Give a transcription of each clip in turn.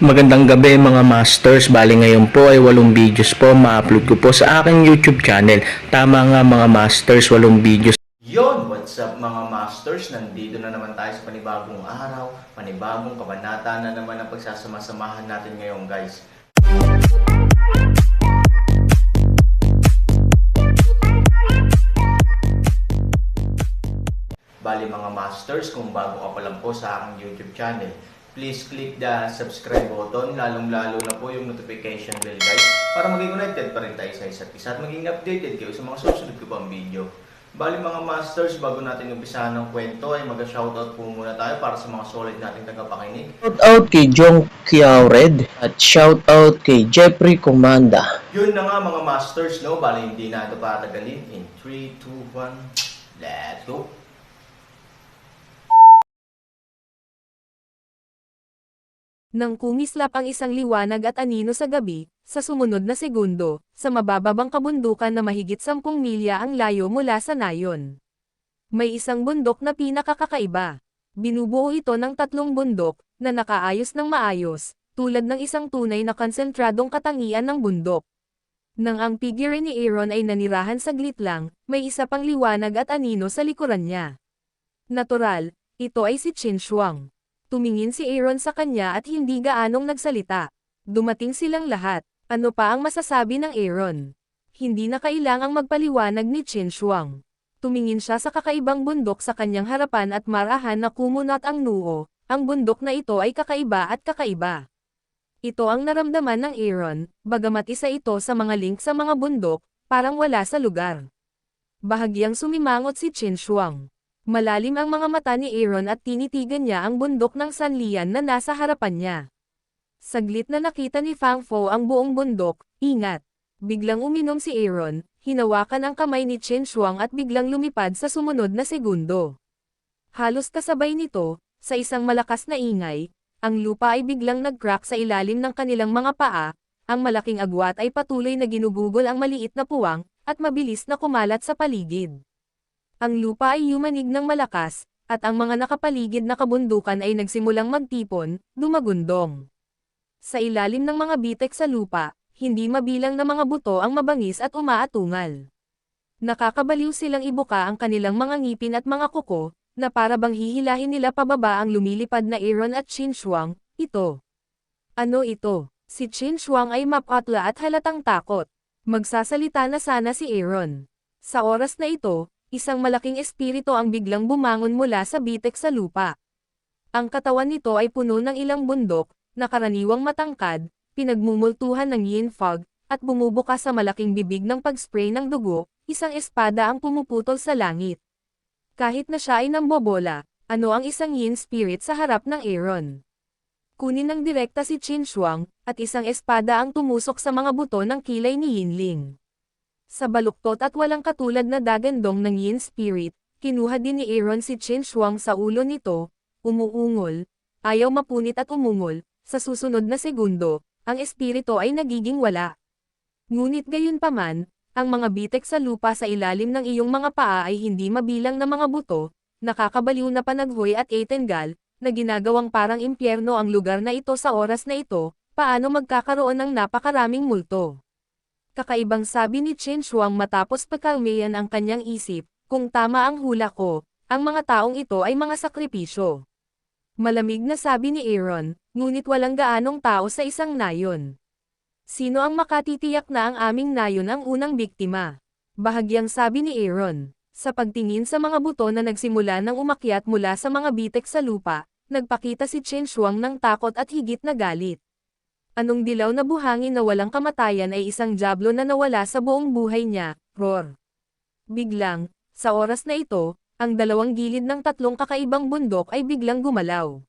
Magandang gabi mga masters, bali ngayon po ay 8 videos po ma-upload ko po sa aking YouTube channel. Tama nga mga masters, 8 videos. Yon, what's up mga masters? Nandito na naman tayo sa panibagong araw, panibagong kabanata na naman ang pagsasama-samahan natin ngayon guys. Bali mga masters, kung bago ka pa lang po sa aking YouTube channel, please click the subscribe button, lalong-lalo na po yung notification bell guys, para maging connected pa rin tayo sa isa't isa at maging updated kayo sa mga susunod ko pang video. Bali mga masters, bago natin umpisahan ng kwento ay mag-shoutout po muna tayo para sa mga solid nating tagapakinig. Shoutout kay Jong Kiaured at shoutout kay Jeffrey Comanda. Yun na nga mga masters, no? Bali hindi na ito patagalin. In 3, 2, 1, let's go! Nang kumislap ang isang liwanag at anino sa gabi, sa sumunod na segundo, sa mabababang kabundukan na mahigit 10 milya ang layo mula sa nayon. May isang bundok na pinakakakaiba. Binubuo ito ng 3 bundok, na nakaayos ng maayos, tulad ng isang tunay na konsentradong katangian ng bundok. Nang ang figure ni Aaron ay nanirahan saglit lang, may isa pang liwanag at anino sa likuran niya. Natural, ito ay si Qin Shuang. Tumingin si Aaron sa kanya at hindi gaanong nagsalita. Dumating silang lahat. Ano pa ang masasabi ng Aaron? Hindi na kailangang magpaliwanag ni Qin Shuang. Tumingin siya sa kakaibang bundok sa kanyang harapan at marahan na kumunat ang noo. Ang bundok na ito ay kakaiba at kakaiba. Ito ang naramdaman ng Aaron, bagamat isa ito sa mga link sa mga bundok, parang wala sa lugar. Bahagyang sumimangot si Qin Shuang. Malalim ang mga mata ni Aaron at tinitigan niya ang bundok ng sanlian na nasa harapan niya. Saglit na nakita ni Fang Fo ang buong bundok, ingat. Biglang uminom si Aaron, hinawakan ang kamay ni Qin Shuang at biglang lumipad sa sumunod na segundo. Halos kasabay nito, sa isang malakas na ingay, ang lupa ay biglang nag-crack sa ilalim ng kanilang mga paa, ang malaking agwat ay patuloy na ginugugol ang maliit na puwang, at mabilis na kumalat sa paligid. Ang lupa ay yumanig ng malakas, at ang mga nakapaligid na kabundukan ay nagsimulang magtipon, dumagundong. Sa ilalim ng mga bitek sa lupa, hindi mabilang na mga buto ang mabangis at umaatungal. Nakakabaliw silang ibuka ang kanilang mga ngipin at mga kuko, na para bang hihilahin nila pababa ang lumilipad na Aaron at Qin Shuang. Ito. Ano ito? Si Qin Shuang ay mapatla at halatang takot. Magsasalita na sana si Aaron. Sa oras na ito, isang malaking espiritu ang biglang bumangon mula sa bitek sa lupa. Ang katawan nito ay puno ng ilang bundok, na karaniwang matangkad, pinagmumultuhan ng yin fog, at bumubukas sa malaking bibig ng pag-spray ng dugo, isang espada ang pumuputol sa langit. Kahit na siya ay nambobola, ano ang isang yin spirit sa harap ng Aaron? Kunin ng direkta si Qin Shuang, at isang espada ang tumusok sa mga buto ng kilay ni Yinling. Sa baluktot at walang katulad na dagandong ng yin spirit, kinuha din ni Aaron si Qin Shuang sa ulo nito, umuungol, ayaw mapunit at umungol, sa susunod na segundo, ang espiritu ay nagiging wala. Ngunit gayunpaman, ang mga bitek sa lupa sa ilalim ng iyong mga paa ay hindi mabilang na mga buto, nakakabaliw na panaghoy at etengal, na ginagawang parang impyerno ang lugar na ito sa oras na ito, paano magkakaroon ng napakaraming multo. Kakaibang sabi ni Qin Shuang matapos pagkalmayan ang kanyang isip, kung tama ang hula ko, ang mga taong ito ay mga sakripisyo. Malamig na sabi ni Aaron, ngunit walang gaanong tao sa isang nayon. Sino ang makatitiyak na ang aming nayon ang unang biktima? Bahagyang sabi ni Aaron. Sa pagtingin sa mga buto na nagsimula ng umakyat mula sa mga bitek sa lupa, nagpakita si Qin Shuang ng takot at higit na galit. Anong dilaw na buhangin na walang kamatayan ay isang jablo na nawala sa buong buhay niya, roar. Biglang, sa oras na ito, ang dalawang gilid ng 3 kakaibang bundok ay biglang gumalaw.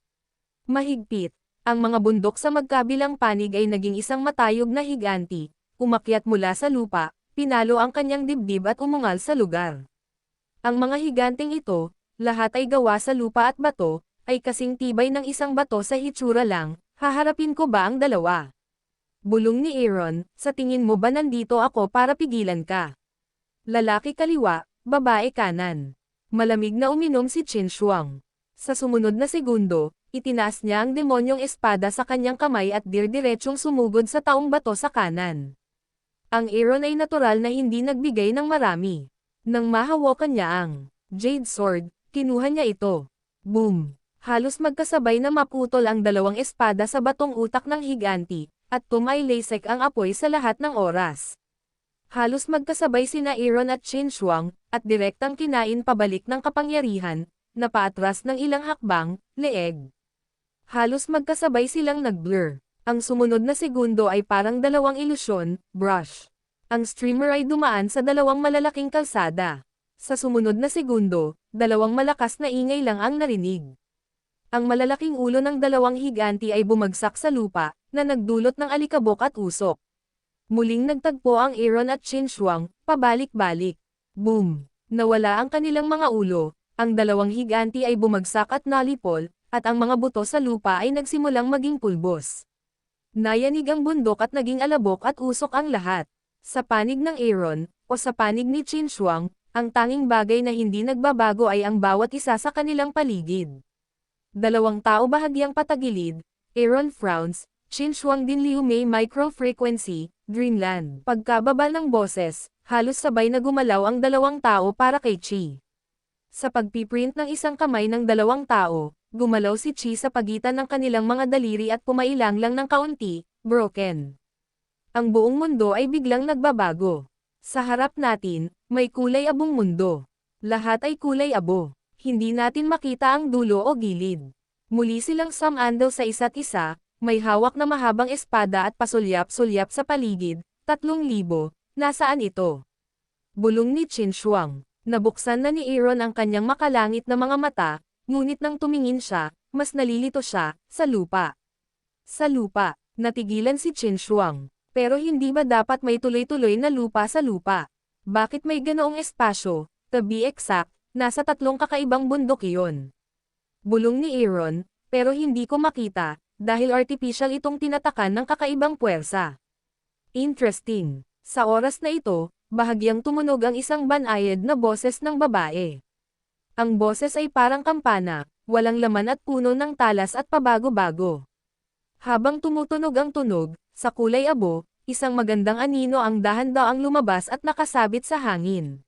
Mahigpit, ang mga bundok sa magkabilang panig ay naging isang matayog na higanti, umakyat mula sa lupa, pinalo ang kanyang dibdib at umungal sa lugar. Ang mga higanting ito, lahat ay gawa sa lupa at bato, ay kasing tibay ng isang bato sa hitsura lang, haharapin ko ba ang dalawa? Bulong ni Aaron, sa tingin mo ba nandito ako para pigilan ka? Lalaki kaliwa, babae kanan. Malamig na uminom si Qin Shuang. Sa sumunod na segundo, itinaas niya ang demonyong espada sa kanyang kamay at dirdiretsong sumugod sa taong bato sa kanan. Ang Aaron ay natural na hindi nagbigay ng marami. Nang mahawakan niya ang Jade Sword, kinuha niya ito. Boom! Halos magkasabay na maputol ang dalawang espada sa batong utak ng higanti, at tumailaysek ang apoy sa lahat ng oras. Halos magkasabay sina Aaron at Qin Shuang, at direktang kinain pabalik ng kapangyarihan, na paatras ng ilang hakbang, leeg. Halos magkasabay silang nag-blur. Ang sumunod na segundo ay parang dalawang ilusyon, brush. Ang streamer ay dumaan sa dalawang malalaking kalsada. Sa sumunod na segundo, dalawang malakas na ingay lang ang narinig. Ang malalaking ulo ng dalawang higanti ay bumagsak sa lupa, na nagdulot ng alikabok at usok. Muling nagtagpo ang Aaron at Qin Shuang, pabalik-balik. Boom! Nawala ang kanilang mga ulo, ang dalawang higanti ay bumagsak at nalipol, at ang mga buto sa lupa ay nagsimulang maging pulbos. Nayanig ang bundok at naging alabok at usok ang lahat. Sa panig ng Aaron, o sa panig ni Qin Shuang, ang tanging bagay na hindi nagbabago ay ang bawat isa sa kanilang paligid. Dalawang tao bahagyang patagilid, Aaron frowns, Qin Shuang din Liu Mei micro-frequency, Dreamland. Pagkababa ng boses, halos sabay na gumalaw ang dalawang tao para kay Qi. Sa pagpiprint ng isang kamay ng dalawang tao, gumalaw si Qi sa pagitan ng kanilang mga daliri at pumailang lang ng kaunti, broken. Ang buong mundo ay biglang nagbabago. Sa harap natin, may kulay abong mundo. Lahat ay kulay abo. Hindi natin makita ang dulo o gilid. Muli silang sumandal sa isa't isa, may hawak na mahabang espada at pasulyap-sulyap sa paligid. 3,000, nasaan ito? Bulong ni Qin Shuang. Nabuksan na ni Aaron ang kanyang makalangit na mga mata, ngunit nang tumingin siya, mas nalilito siya, sa lupa. Sa lupa, natigilan si Qin Shuang. Pero hindi ba dapat may tuloy-tuloy na lupa sa lupa? Bakit may ganoong espasyo? To be exact, nasa 3 kakaibang bundok iyon. Bulong ni Aaron, pero hindi ko makita, dahil artificial itong tinatakan ng kakaibang puwersa. Interesting. Sa oras na ito, bahagyang tumunog ang isang banayad na boses ng babae. Ang boses ay parang kampana, walang laman at puno ng talas at pabago-bago. Habang tumutunog ang tunog, sa kulay abo, isang magandang anino ang dahan-daang lumabas at nakasabit sa hangin.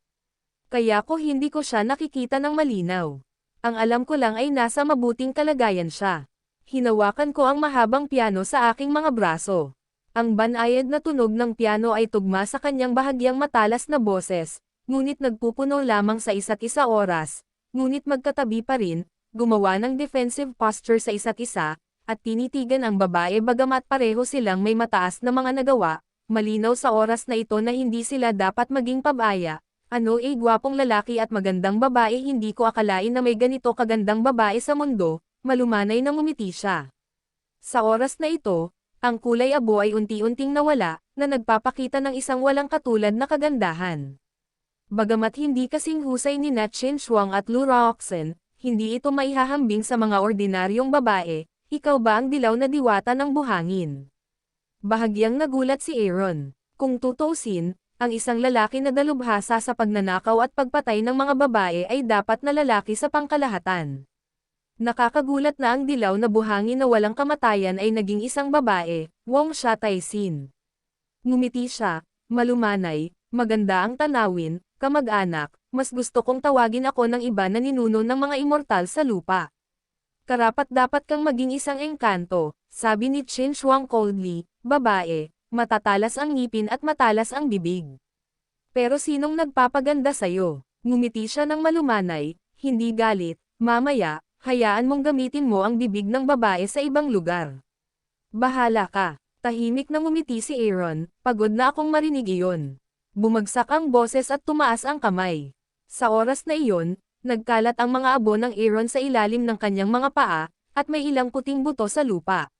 Kaya hindi ko siya nakikita ng malinaw. Ang alam ko lang ay nasa mabuting kalagayan siya. Hinawakan ko ang mahabang piano sa aking mga braso. Ang banayad na tunog ng piano ay tugma sa kanyang bahagyang matalas na boses, ngunit nagpupuno lamang sa isa't isa oras, ngunit magkatabi pa rin, gumawa ng defensive posture sa isa't isa, at tinitigan ang babae bagamat pareho silang may mataas na mga nagawa, malinaw sa oras na ito na hindi sila dapat maging pabaya. Ano ay gwapong lalaki at magandang babae, hindi ko akalain na may ganito kagandang babae sa mundo, malumanay na ngumiti siya. Sa oras na ito, ang kulay abo ay unti-unting nawala, na nagpapakita ng isang walang katulad na kagandahan. Bagamat hindi kasing husay ni Qin Shuang at Lu Roxen, hindi ito maihahambing sa mga ordinaryong babae. Ikaw ba ang dilaw na diwata ng buhangin? Bahagyang nagulat si Aaron. Kung tutuusin, ang isang lalaki na dalubhasa sa pagnanakaw at pagpatay ng mga babae ay dapat na lalaki sa pangkalahatan. Nakakagulat na ang dilaw na buhangin na walang kamatayan ay naging isang babae, Wong Sha Taisin. Ngumiti siya, malumanay, maganda ang tanawin, kamag-anak, mas gusto kong tawagin ako ng iba na ninuno ng mga immortal sa lupa. Karapat-dapat kang maging isang engkanto, sabi ni Qin Shuang coldly, babae, matatalas ang ngipin at matalas ang bibig. Pero sinong nagpapaganda sa'yo? Ngumiti siya ng malumanay, hindi galit, mamaya, hayaan mong gamitin mo ang bibig ng babae sa ibang lugar. Bahala ka. Tahimik na ngumiti si Aaron, pagod na akong marinig iyon. Bumagsak ang boses at tumaas ang kamay. Sa oras na iyon, nagkalat ang mga abo ng Aaron sa ilalim ng kanyang mga paa, at may ilang puting buto sa lupa.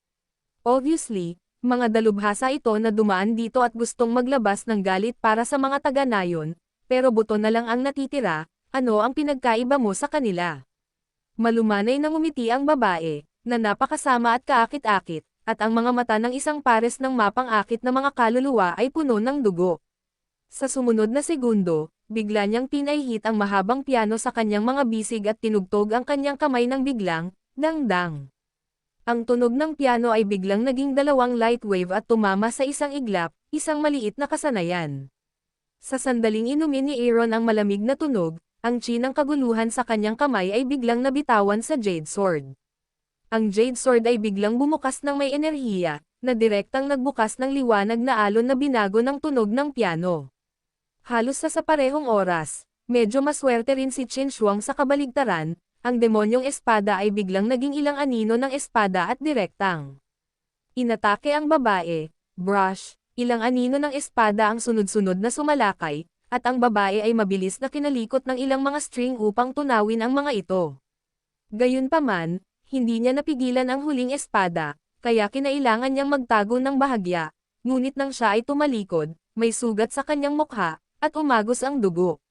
Obviously, mga dalubhasa ito na dumaan dito at gustong maglabas ng galit para sa mga taga-nayon, pero buto na lang ang natitira. Ano ang pinagkaiba mo sa kanila? Malumanay na ngumiti ang babae, na napakasama at kaakit-akit, at ang mga mata ng isang pares ng mapang-akit na mga kaluluwa ay puno ng dugo. Sa sumunod na segundo, bigla niyang pinahit ang mahabang piano sa kanyang mga bisig at tinugtog ang kanyang kamay ng biglang, dang-dang. Ang tunog ng piano ay biglang naging dalawang light wave at tumama sa isang iglap, isang maliit na kasanayan. Sa sandaling inumin ni Aaron ang malamig na tunog, ang chi ng kaguluhan sa kanyang kamay ay biglang nabitawan sa Jade Sword. Ang Jade Sword ay biglang bumukas ng may enerhiya, na direktang nagbukas ng liwanag na alon na binago ng tunog ng piano. Halos sa parehong oras, medyo maswerte rin si Qin Shuang sa kabaligtaran, ang demonyong espada ay biglang naging ilang anino ng espada at direktang inatake ang babae, brush, ilang anino ng espada ang sunod-sunod na sumalakay, at ang babae ay mabilis na kinalikot ng ilang mga string upang tunawin ang mga ito. Gayunpaman, hindi niya napigilan ang huling espada, kaya kinailangan niyang magtago ng bahagya, ngunit nang siya ay tumalikod, may sugat sa kanyang mukha, at umagos ang dugo.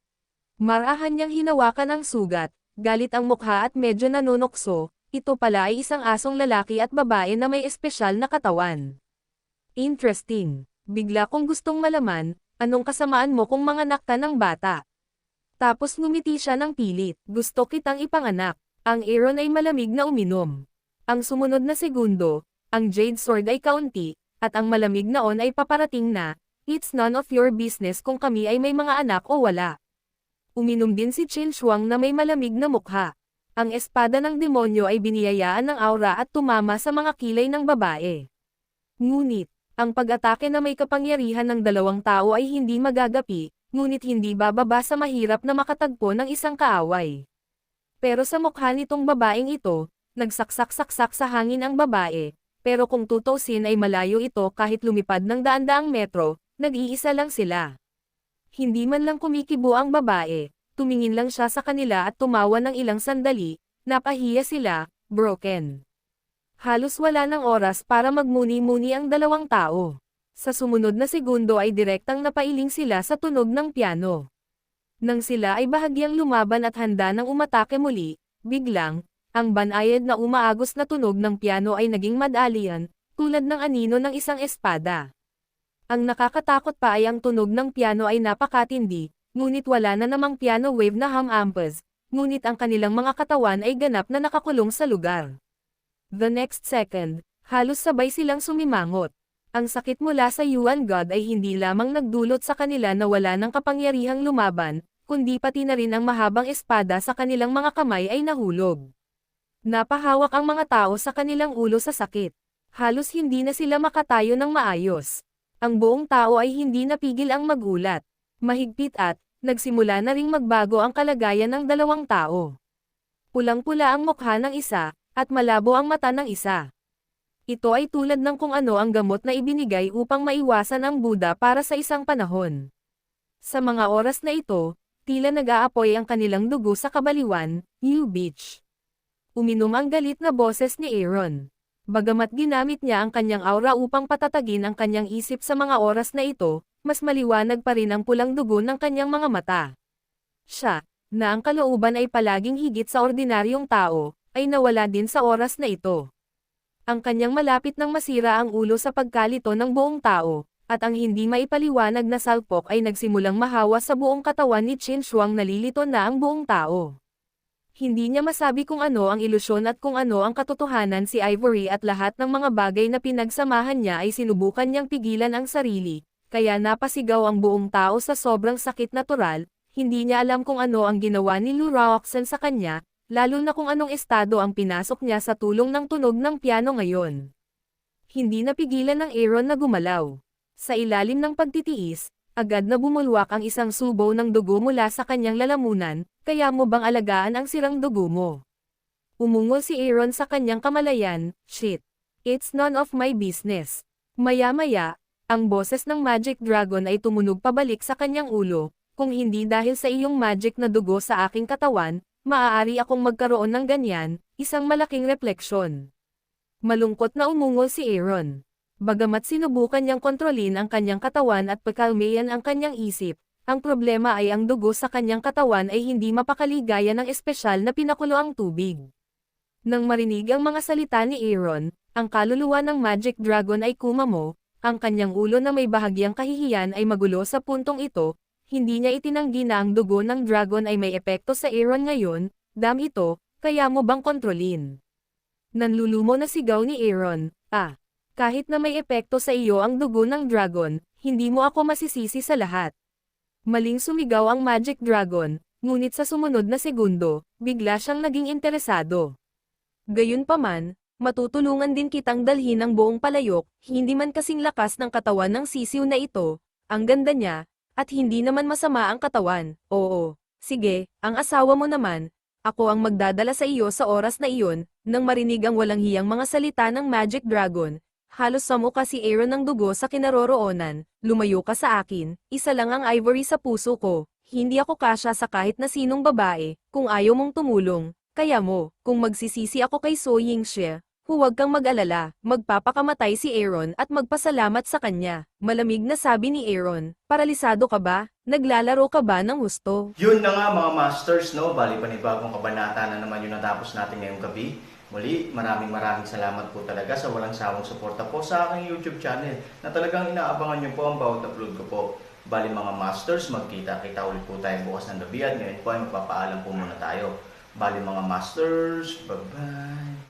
Marahan niyang hinawakan ang sugat, galit ang mukha at medyo nanunokso, ito pala ay isang asong lalaki at babae na may espesyal na katawan. Interesting. Bigla kong gustong malaman, anong kasamaan mo kung manganak ka ng bata? Tapos ngumiti siya ng pilit, gusto kitang ipanganak. Ang Aaron ay malamig na uminom. Ang sumunod na segundo, ang Jade Sword ay kaunti, at ang malamig na on ay paparating na, it's none of your business kung kami ay may mga anak o wala. Uminom din si Qin Shuang na may malamig na mukha. Ang espada ng demonyo ay biniyayaan ng aura at tumama sa mga kilay ng babae. Ngunit, ang pag-atake na may kapangyarihan ng dalawang tao ay hindi magagapi, ngunit hindi bababa sa mahirap na makatagpo ng isang kaaway. Pero sa mukha nitong babaeng ito, nagsaksak-saksak sa hangin ang babae, pero kung tutusin ay malayo ito kahit lumipad ng daan-daang metro, nag-iisa lang sila. Hindi man lang kumikibo ang babae, tumingin lang siya sa kanila at tumawa ng ilang sandali, napahiya sila, broken. Halos wala ng oras para magmuni-muni ang dalawang tao. Sa sumunod na segundo ay direktang napailing sila sa tunog ng piano. Nang sila ay bahagyang lumaban at handa ng umatake muli, biglang, ang banayad na umaagos na tunog ng piano ay naging madalian, tulad ng anino ng isang espada. Ang nakakatakot pa ay ang tunog ng piano ay napakatindi, ngunit wala na namang piano wave na hum-ampas, ngunit ang kanilang mga katawan ay ganap na nakakulong sa lugar. The next second, halos sabay silang sumimangot. Ang sakit mula sa Yuan God ay hindi lamang nagdulot sa kanila na wala ng kapangyarihang lumaban, kundi pati na rin ang mahabang espada sa kanilang mga kamay ay nahulog. Napahawak ang mga tao sa kanilang ulo sa sakit. Halos hindi na sila makatayo ng maayos. Ang buong tao ay hindi napigil ang magulat. Mahigpit at, nagsimula na ring magbago ang kalagayan ng dalawang tao. Pulang-pula ang mukha ng isa, at malabo ang mata ng isa. Ito ay tulad ng kung ano ang gamot na ibinigay upang maiwasan ang Buddha para sa isang panahon. Sa mga oras na ito, tila nag-aapoy ang kanilang dugo sa kabaliwan, New Beach. Uminom ang galit na boses ni Aaron. Bagamat ginamit niya ang kanyang aura upang patatagin ang kanyang isip sa mga oras na ito, mas maliwanag pa rin ang pulang dugo ng kanyang mga mata. Siya, na ang kalooban ay palaging higit sa ordinaryong tao, ay nawala din sa oras na ito. Ang kanyang malapit nang masira ang ulo sa pagkalito ng buong tao, at ang hindi maipaliwanag na salpok ay nagsimulang mahawa sa buong katawan ni Qin Shuang, nalilito na ang buong tao. Hindi niya masabi kung ano ang ilusyon at kung ano ang katotohanan si Ivory, at lahat ng mga bagay na pinagsamahan niya ay sinubukan niyang pigilan ang sarili, kaya napasigaw ang buong tao sa sobrang sakit natural. Hindi niya alam kung ano ang ginawa ni Lu Roxanne sa kanya, lalo na kung anong estado ang pinasok niya sa tulong ng tunog ng piano ngayon. Hindi napigilan ng Aaron na gumalaw. Sa ilalim ng pagtitiis, agad na bumulwak ang isang subo ng dugo mula sa kanyang lalamunan. Kaya mo bang alagaan ang sirang dugo mo? Umungol si Aaron sa kanyang kamalayan, shit. It's none of my business. Maya-maya, ang boses ng Magic Dragon ay tumunog pabalik sa kanyang ulo, kung hindi dahil sa iyong magic na dugo sa aking katawan, maaari akong magkaroon ng ganyan, isang malaking refleksyon. Malungkot na umungol si Aaron. Bagamat sinubukan niyang kontrolin ang kanyang katawan at pakalmayan ang kanyang isip, ang problema ay ang dugo sa kanyang katawan ay hindi mapakali gaya ng espesyal na pinakuloang tubig. Nang marinig ang mga salita ni Aaron, ang kaluluwa ng Magic Dragon ay kumamo, ang kanyang ulo na may bahagyang kahihiyan ay magulo sa puntong ito, hindi niya itinanggi na ang dugo ng dragon ay may epekto sa Aaron ngayon. Dam ito, kaya mo bang kontrolin? Nanlulumo na sigaw ni Aaron. Kahit na may epekto sa iyo ang dugo ng dragon, hindi mo ako masisisi sa lahat. Maling sumigaw ang Magic Dragon, ngunit sa sumunod na segundo, bigla siyang naging interesado. Gayunpaman, matutulungan din kitang dalhin ang buong palayok, hindi man kasing lakas ng katawan ng sisiw na ito, ang ganda niya, at hindi naman masama ang katawan. Oo, sige, ang asawa mo naman, ako ang magdadala sa iyo sa oras na iyon. Nang marinig ang walang hiyang mga salita ng Magic Dragon, halos samuka si Aaron ng dugo sa kinaroroonan. Lumayo ka sa akin, isa lang ang ivory sa puso ko, hindi ako kasya sa kahit na sinong babae. Kung ayaw mong tumulong, kaya mo, kung magsisisi ako kay So Ying-shie, huwag kang mag-alala, magpapakamatay si Aaron at magpasalamat sa kanya. Malamig na sabi ni Aaron, paralisado ka ba? Naglalaro ka ba ng husto? Yun na nga mga masters, no? Bali panibagong kabanata na naman yung natapos natin ngayong gabi. Muli, maraming salamat po talaga sa walang sawang suporta po sa aking YouTube channel na talagang inaabangan nyo po ang bawat upload ko po. Bali mga masters, magkita-kita ulit po tayo bukas ng gabi at ngayon po ay magpapaalam po muna tayo. Bali mga masters, bye-bye!